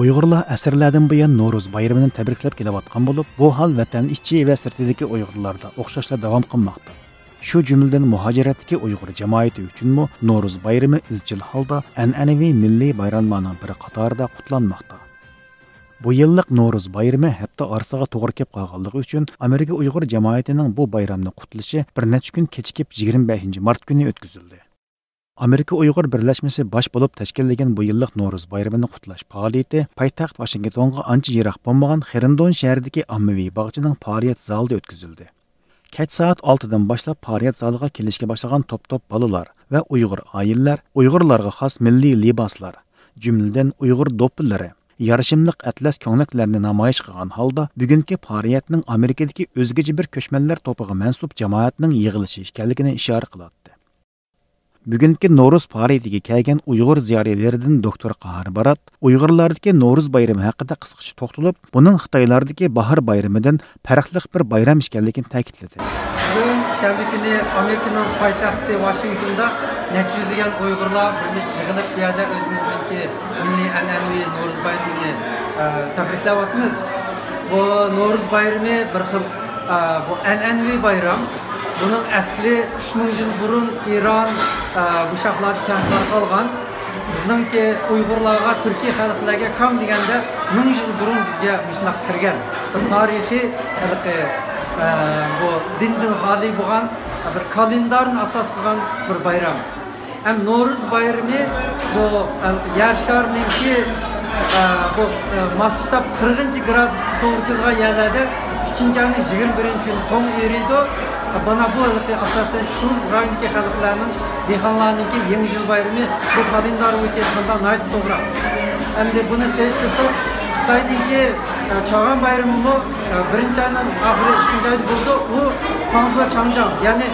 Uyg'urlar asrlardan buyon Navro'z bayramini tabriklab kelayotgan bo'lib, bu hol vatan ichi va sirtidagi Uyg'urlarda o'xshashla davom qilmoqda. Shu jumladan muhojiratdagi Uyg'ur jamoati uchunmi Navro'z bayrami izchil holda an'anaviy milliy bayramlarning biri qatorida qutlanmoqda. Bu yillik Navro'z bayrami hafta orasiga to'g'ri kelib qolganligi uchun Amerika Uyg'ur jamoatining bu bayramni qutlashi bir necha kun kechikib 25 mart kuni o'tkazildi. Amerika Uyg'ur birlashmasi bosh bo'lib tashkillagan bu yillik Navro'z bayramini qutlash faoliyati poytaxt Washingtonga ancha yiroq bo'lmagan Xerendon shahridagi ommaviy bog'chaning faoliyat zalida o'tkazildi. Kech soat 6 dan boshlab faoliyat zaliga kelishga boshlagan top-top bolalar va Uyg'ur oilalar Uyg'urlarga xos milliy liboslar, jumladan Uyg'ur do'ppilari, yarashimliq atlas ko'ylaklarni namoyish qilgan holda bugungi faoliyatning Amerikadagi o'zgacha bir ko'chmanlar to'piga mansub jamoatning yig'ilishi ekanligini ishora qiladi. Bugungi Navro'z faoliyatiga kelgan Uyg'ur ziyolilaridan doktor Qahar Barat Uyg'urlardagi Navro'z bayrami haqida qisqacha to'xtalib, buning Xitoylardagi bahor bayramidan farqli bir bayram ekanligini ta'kidladi. Bugun shanba kuni Amerikaning poytaxti Washingtonda necha yuzlagan Uyg'urlar birlashib yig'ilib bu yerda o'zimizniki milliy an'anaviy Navro'z bayramini tabriklayapmiz. Bu Navro'z bayrami bir xil bu an'anaviy bayram. Bunun asli 3000 yıl burun İran bu şahlar kentler kalgan. Bizdenki Uygurlarga, Türkiye halklarga kam degende 1000 yıl burun bizge müşnak kirgen. Tarihi bu dinden hali bulan bir kalendarın asas kılgan bir bayram. Hem Navro'z bayrami bu yer şarındaki bu masштаб 40 gradus doğru kelgan yerlerde 3. ayın 21. günü to'ng eriydi. Bana bu asasen şu rayondaki halklarının, dehqonlarninki yangi yil bayrami bu kalendar bo'yicha aytganda nayt to'g'ri. Hamda buni seç qilsak, Xitoydagi Chag'an bayrami bu 1. ayning oxiri 2. oyda bo'ldi. U Fanxue Changjang, ya'ni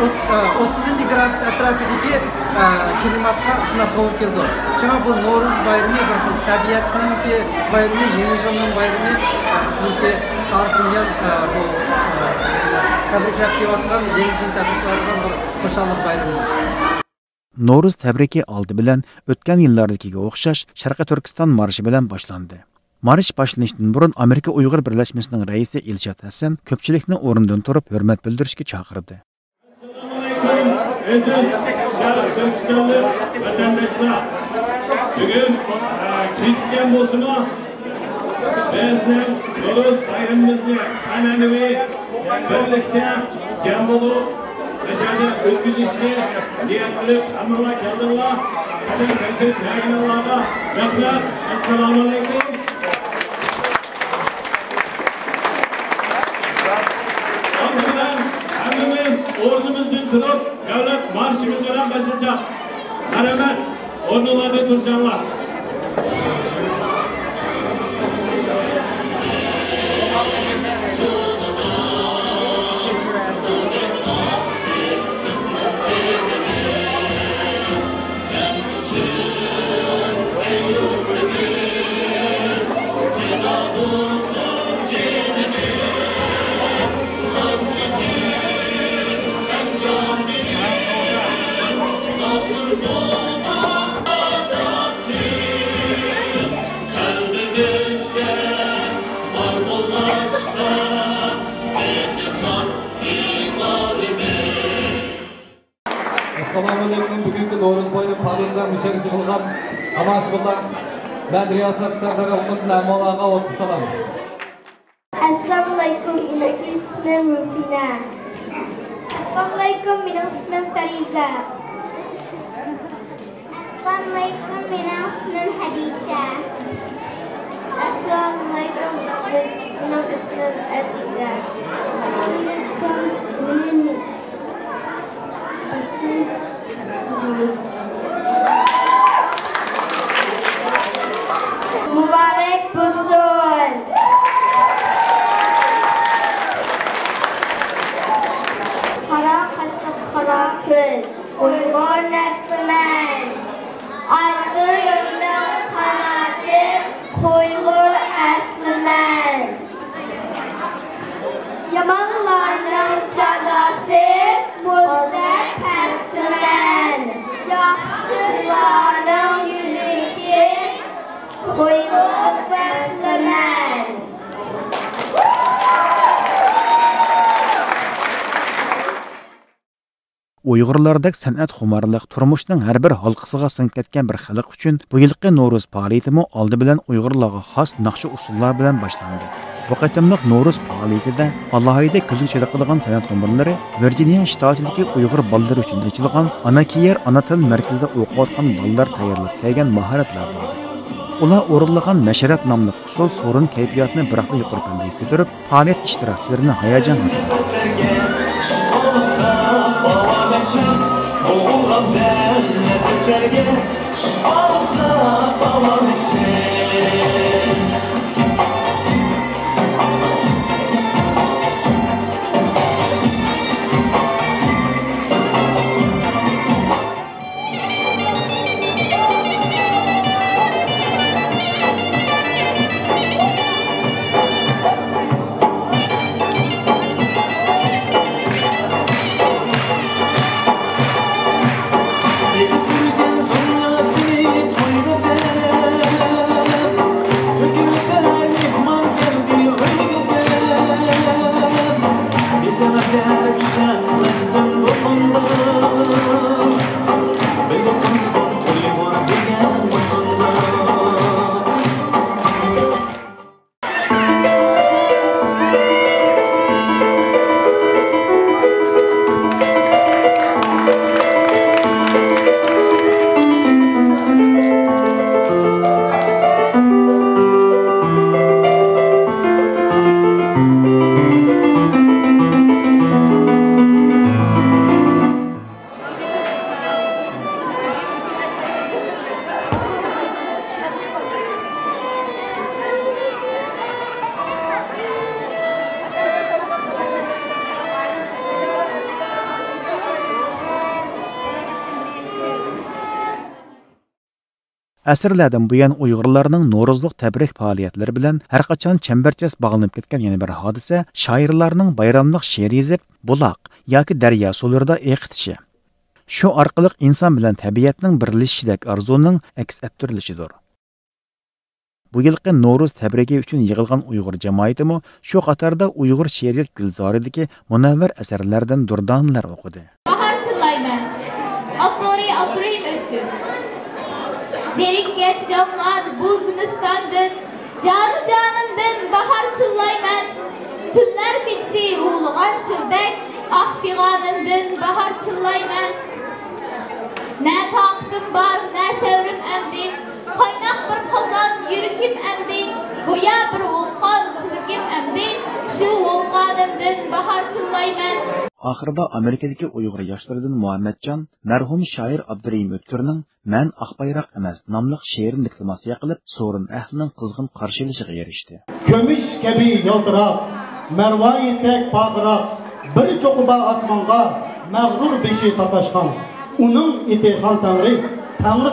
30 gradus atrofidagi klimatga shuna to'g'ri keldi. Shunga bu Navro'z bayrami bir xil tabiatninki bayrami, yangi yilning bayrami, bizniki tariximizga bu tabriklab kelayotgan yangi yil tabriklaridan bir xo'shallik bayramimiz. Navro'z tabriki oldi bilan o'tgan yillardagiga o'xshash Sharqiy Turkiston marshi bilan boshlandi. Marsh boshlanishdan burun Amerika Uyg'ur birlashmasining raisi Elshad Hasan ko'pchilikni o'rnidan turib hurmat bildirishga chaqirdi. Sharqiy Turkistonlik vatandoshlar, bugun kechikkan bo'lsa-mu, bizning Navro'z bayramimizni an'anaviy birlikda jam bo'lib yashashni o'tkazishni niyat qilib hammalar keldilar. Rahmat. Assalomu alaykum. Hammamiz o'rnimizdan turib, davlat marshimiz bilan boshlasak. Marhamat, o'rninglarda tursanglar. Assalomu alaykum. Bugungi Navro'z bayrami faoliyatidan musharraf bo'lgan Amashullah ben riyasat sardari Umut Namolaga o'tib salam. Assalomu alaykum. Mening ismim Rufina. Assalomu alaykum. Mening ismim Fariza. Assalomu alaykum. Mening ismim Hadija. Assalomu alaykum. Mening ismim Aziza. Mübarek bulsun. Kara kaşlı kara göz, Uygur neslimen. Ardı yoldan kanatı, Uygur eslimen. Yamanlarının cazası, Muzdek eslimen. Yaxşıların yüzüsü, Uygur Uyg'urlardek san'at xumarliq turmushning har bir halqasiga singib ketgan bir xalq uchun bu yilgi No'ro'z faoliyatimi oldi bilan Uyg'urlarga xos naqshi usullar bilan boshlandi. Bu qatimliq No'ro'z faoliyatida alohida ko'zga chaliqadigan san'at numurlari Virginia shtatidagi Uyg'ur bolalar uchun ochilgan Ana Kiyer ona til markazida o'qiyotgan bolalar tayyorlab kelgan mahoratlar bor. Ular o'rinlagan Masharat nomli usul so'rin kayfiyatini biroqli yuqori pandaga ko'tarib, faoliyat ishtirokchilarini hayajon hosil Asrlardan buyon Uyg'urlarning No'rozlik tabrik faoliyatlari bilan har qachon chambarchas bog'lanib ketgan yana bir hodisa shoirlarning bayramlik she'r yozib, buloq yoki daryo suvlarida eqitishi. Shu orqali inson bilan tabiatning birlashishidek orzuning aks ettirilishidir. Bu yilgi No'ro'z tabrigi uchun yig'ilgan Uyg'ur jamoatimi shu qatorda Uyg'ur she'riyat gulzoridagi munavvar asarlardan durdanlar o'qidi. Baharchilayman. Abduriy o'tdi. Zerikket canlar bu zimistandan, canı canımdan bahar çıllayman. Tünler geçsi uğulğan şirdek, ah piğanımdan bahar çıllayman. Ne taktım var, ne sevrim emdi, kaynak bir kazan yürükim emdi, goya bir volkan kılıkim emdi, şu volkanımdan bahar çıllayman. Ahırda Amerikadagi Uyg'ur yoshlardan Muhammadjon marhum shoir Abdurahim O'tkirning "Men oq bayroq emas" nomli she'rini deklamatsiya qilib, so'rin ahlining qizg'in qarshilashiga erishdi. Kömüş kabi yaltirab, marvoyitek pag'irab, bir cho'qiba osmonga mag'rur beshi topashgan. Uning iti xon tangri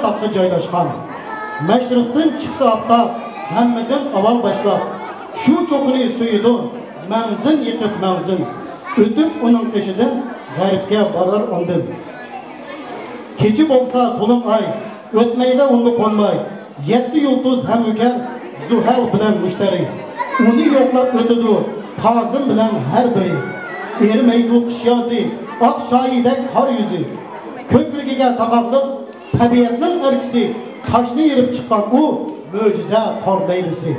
taqqa joylashgan. Mashriqdan chiqsa oftob, hammadan avval boshlab, shu cho'qini suyidi, manzin yetib manzin. Ötüp onun peşinden g'arbga borar ondan. Kechi bo'lsa to'lim ay, o'tmayda uni qo'nmay, 7 yulduz ham ekan Zuhal bilan mushtari. Uni yo'qlab o'tadi, tozim bilan har biri. Ermaydi qishyozi, oq shoyidek qor yuzi. Ko'prigiga taqoqliq tabiatning irkisi, toshni yerib chiqqan u mo'jiza qorlaylisi.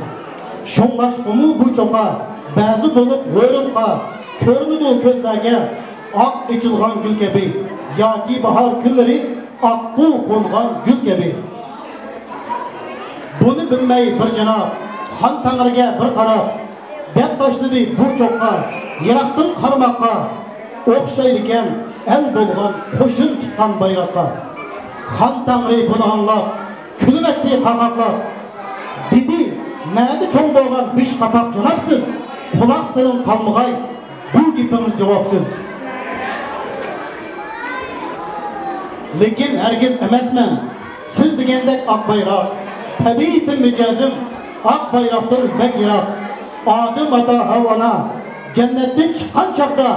Shunlashqumi bu cho'qa, ba'zi bo'lib o'rinqa Körmüdü közlerge ak içilgan gül gibi, yaki bahar günleri akbu kongan gül gibi. Bunu bilmeyi bir cenab, Han Tanrı'ya bir qarab, deb başladı bu çoqqa, yiraktın qarmaqqa, o'xshaydigan en bo'lgan qo'shin tutgan bayroqqa. Han Tanrı bunu anlab, kulib etdi qaqaqlab. Dedi, "Nadi cho'ng bo'lgan bish qapoq janobsiz, quloq solin qalmag'ay." Bu gapimiz javobsiz. Lekin hergiz emasman. Siz degandek oq bayroq, tabiiy mijozim oq bayroqdan bak yiroq. Odim ota havona jannatdan chiqqan chaqda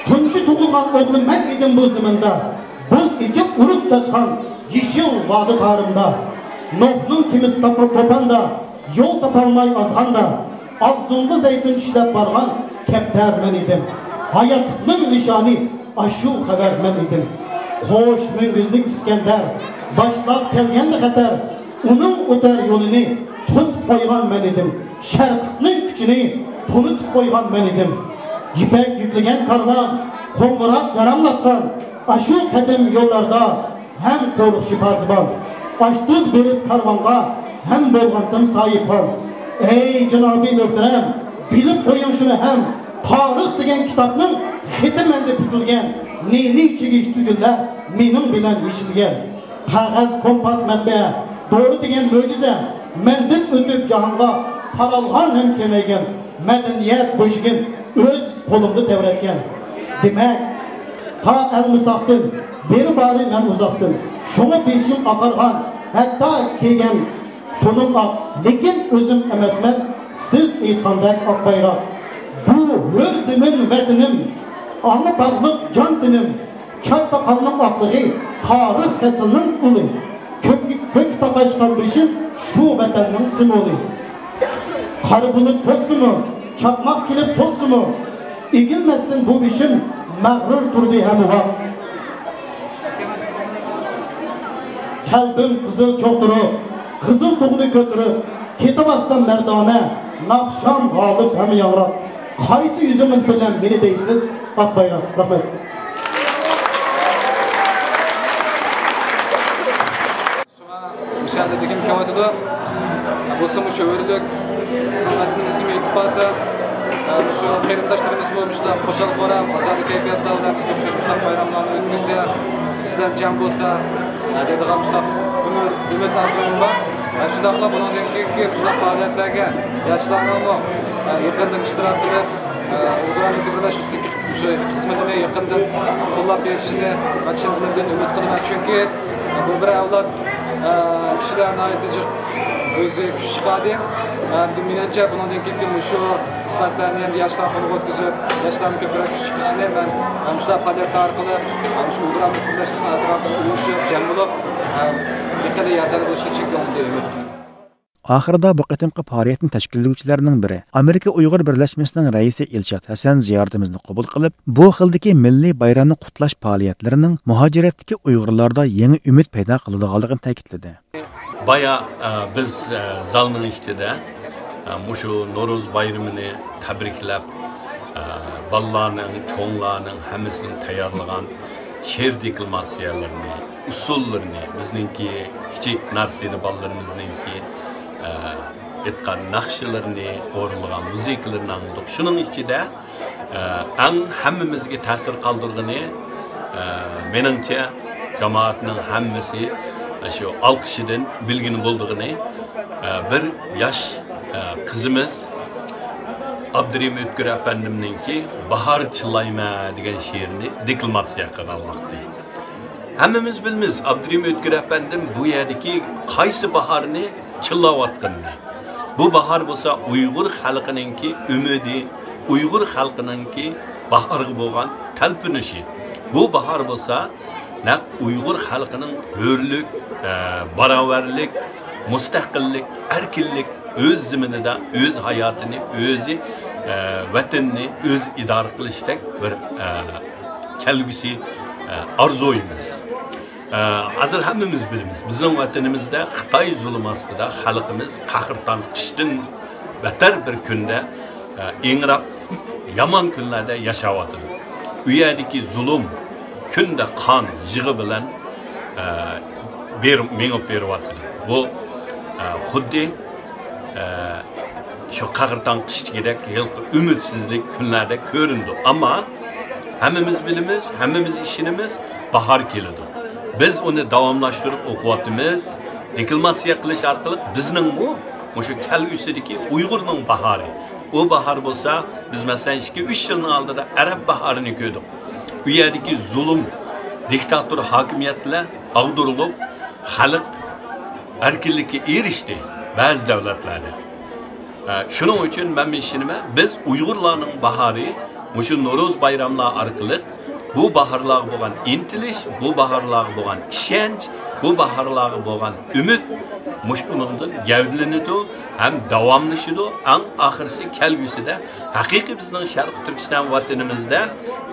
tunchi tug'ilgan o'g'lim men edim bu zaminda. Buz ichib urib chachqan yeshil vodi tarimda. Nuhning kimis topib to'panda, yo'l topolmay azg'anda, og'zimga zaytun ishlab borgan Kepter men idim. Hayatning nishoni aşu haber men idim. Hoş Müngüzlük İskender başlap kelgende xatar onun o'tar yo'lini to'sib qo'ygan men idim. Sharqning kuchini to'nitib qo'ygan men idim. Yipak yuklangan karvon qo'ng'iroq jaramlatgan aşu qadim yo'llarda hem qo'riqchi pazibon ashtuz berib karvonga hem bo'lgandim soyibxon. Ey janobi muhtaram, bilib qo'ying shuni ham, tarix degan kitobning xiti menda tutilgan, neni chigish tugunlar mening bilan yeshilgan. Qog'oz kompas matbaa, doğru degan mo'jiza mendan o'tib jahonga taralgan ham kelmagan. Madaniyat bo'shigin o'z qo'limda tevratgan. Demak, ta al-musaqdin beri bari men uzoqdim. Shunga beshim oqargan, hatto kelgan to'nim oq, lekin o'zim emasman, siz aytgandek oq bayroq. Bu o'zimin vatanim, ona bag'liq jon tinim, chop soqolning oqligi, tarix faslning uli. Ko'k taqashgan beshim shu vatanning simvoli. Qari bulut to'simi, chaqmoq kelib to'simi, egilmasdan bu beshim mag'rur turdi ham vaqt. Kalbim qizil cho'qtirib, qizil tug'ni ko'tirib, ketabassam mardona, naqsham g'olib ham yangrab. Qaysi yuzimiz bilan meni deysiz, oq bayroq. Rahmat. Müşahede degan kavatıda bo'lsa shu o'rlik san'atimizga yetib qolsa, shu qarindoshlarimiz bo'lmishlar, qo'shaloq bo'ram, asosiy kayfiyatda ularimiz ko'pchiliklar bayramlarni o'tkazsa, sizlar jam bo'lsa, deydigan shunaqa umid arzum bor. Shundaqla bundan keyin shunaqa faoliyatlarga yoshlarni yaqindan ishtirok qilib, ularni birlashishlik shu xizmatini yaqindan qo'llab berishini men chin umid qilaman, chunki bu bir avlod kishilarni aytichi o'zi kuch chiqadi. Menimcha bundan keyin shu xizmatlarni ham yoshlar qo'lga o'tkazib, yoshlarni ko'proq kuch chiqishini men shunaqa faoliyatlar orqali shu ularni birlashishni atrofida uyushib, jam bo'lib, yaqinda yordam bo'lishini chekkanman deb umid qilaman. Ahırda bu qitimqi faoliyatni tashkillovchilarning biri Amerika Uyg'ur birlashmasining raisi Elshad Hasan ziyoratimizni qabul qilib, bu xildagi milliy bayramni qutlash faoliyatlarining muhojiratdagi Uyg'urlarda yangi umid paydo qiladiganligini ta'kidladi. Baya biz zalning ichida shu Noro'z bayramini tabriklab, bolalarning, cho'nglarning hammasini tayyorlagan she'r deklamatsiyalarini, usullarini, bizningki kichik narsani bolalarimizningki etgan naqshlarini, o'rlagan musiqalarini angladik. Shuning ichida eng hammamizga ta'sir qoldirgani meningcha jamoatning hammasi shu olqishidan bilgini bo'ldig'ini bir yosh qizimiz Abdurim O'tkir apandimninki Bahar chilayma degan she'rini deklamatsiya qilgan vaqti. Hammamiz bilamiz, Abdurim O'tkir apandim bu yerdagi qaysi baharni chillayotganini. Bu bahar bo'lsa Uyg'ur xalqininki umidi, Uyg'ur xalqininki baharga bo'lgan talpinishi. Bu bahar bo'lsa naq Uyg'ur xalqining hurlik, barobarlik, mustaqillik, erkinlik o'z ziminida o'z hayotini, o'zi vatanni o'z idora qilishdek bir kelgusi arzoyimiz. Hazır hammamiz bilamiz, bizning vatanimizda Xitoy zulmi ostida xalqimiz qahrdan qishdan betar bir kunda engrab yomon kunlarda yashayotdi. U yerdagi zulm kunda qon yig'i bilan mengib beryapti. Bu xuddi shu qahrdan qishdagidek umidsizlik kunlarda ko'rindi. Ammo hammamiz bilamiz, hammamiz ishimiz bahar keladi. Biz uni davomlashtirib o'qiyapmiz. Deklamatsiya qilish orqali bizning shu kelgusidagi Uyg'urning bahori. O bahar bo'lsa, biz masalan 2-3 yilning oldida Arab bahorini ko'rdik. Bu yerdagi zulm, diktator hokimiyat bilan ag'dirilib, xalq erkinlikka erishdi ba'zi davlatlarda. Shuning uchun men ishonman, biz Uyg'urlarning bahori shu Noro'z bayramlari orqali bu baharlarga bo'lgan intilish, bu baharlarga bo'lgan ishonch, bu baharlarga bo'lgan umid mushuningdan gavdlanadi hem davamlaşıdı. En ahırsı kelgüsüde haqiqiy bizning Sharq Turkiston vatanimizda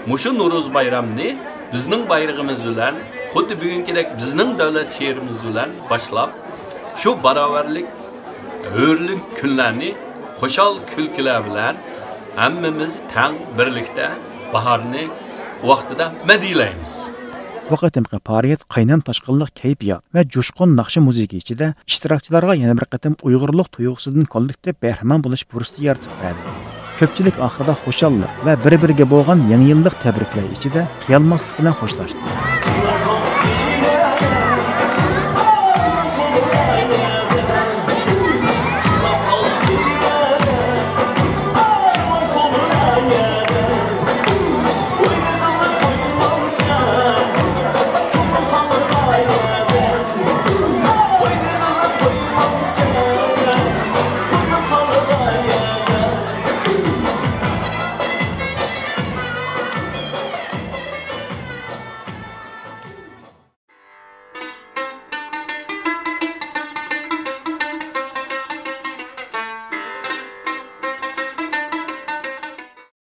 mushu Nuruz bayramını bizning bayrog'imiz bilan xuddi bugünkidek bizning davlat she'rimiz bilan boshlab shu barobarlik hurlik kunlarni xo'shal kulkilar bilan hammamiz tang birlikda bahorni vaqtida madiylaymiz. Bu qatimqi faoliyat qaynam toshqinliq kayfiyat va jo'shqin naqshi musiqa ichida ishtirokchilarga yana bir qatim Uyg'urlik tuyg'usidan kollektiv bahramand bo'lish fursati yaratib berdi. Ko'pchilik oxirida xushallik va bir-biriga bo'lgan yangi yillik tabriklar ichida qiyalmaslik bilan xo'shlashdi.